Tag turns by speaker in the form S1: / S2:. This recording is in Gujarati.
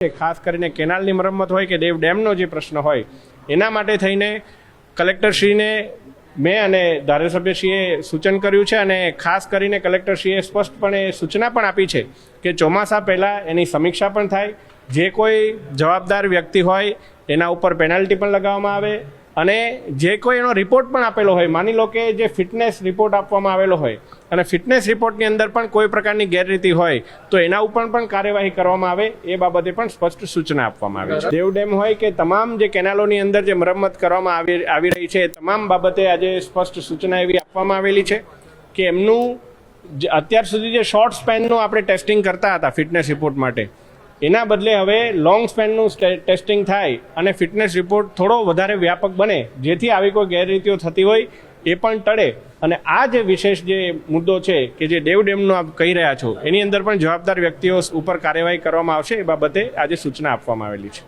S1: ખાસ કરીને કેનાલની મરમ્મત હોય કે દેવ ડેમનો જે પ્રશ્ન હોય એના માટે થઈને કલેક્ટરશ્રીને મેં અને ધારાસભ્યશ્રીએ સૂચન કર્યું છે અને ખાસ કરીને કલેક્ટરશ્રીએ સ્પષ્ટપણે સૂચના પણ આપી છે કે ચોમાસા પહેલાં એની સમીક્ષા પણ થાય, જે કોઈ જવાબદાર વ્યક્તિ હોય એના ઉપર પેનલ્ટી પણ લગાવવામાં આવે અને જે કોઈ એનો રિપોર્ટ પણ આપેલો હોય, માની લો કે જે ફિટનેસ રિપોર્ટ આપવામાં આવેલો હોય અને ફિટનેસ રિપોર્ટની અંદર પણ કોઈ પ્રકારની ગેરરીતિ હોય તો એના ઉપર પણ કાર્યવાહી કરવામાં આવે, એ બાબતે પણ સ્પષ્ટ સૂચના આપવામાં આવી છે. દેવ ડેમ હોય કે તમામ જે કેનાલોની અંદર જે મરમ્મત કરવામાં આવી રહી છે તમામ બાબતે આજે સ્પષ્ટ સૂચના એવી આપવામાં આવેલી છે કે એમનું અત્યાર સુધી જે શોર્ટ સ્પેનનું આપણે ટેસ્ટિંગ કરતા હતા ફિટનેસ રિપોર્ટ માટે, એના બદલે હવે લોંગ સ્પેનનું ટેસ્ટિંગ થાય અને ફિટનેસ રિપોર્ટ થોડો વધારે વ્યાપક બને, જેથી આવી કોઈ ગેરરીતિઓ થતી હોય એ પણ ટળે. અને આ જે વિશેષ જે મુદ્દો છે કે જે દેવ ડેમનો આપ કહી રહ્યા છો એની અંદર પણ જવાબદાર વ્યક્તિઓ ઉપર કાર્યવાહી કરવામાં આવશે, એ બાબતે આજે સૂચના આપવામાં આવેલી છે.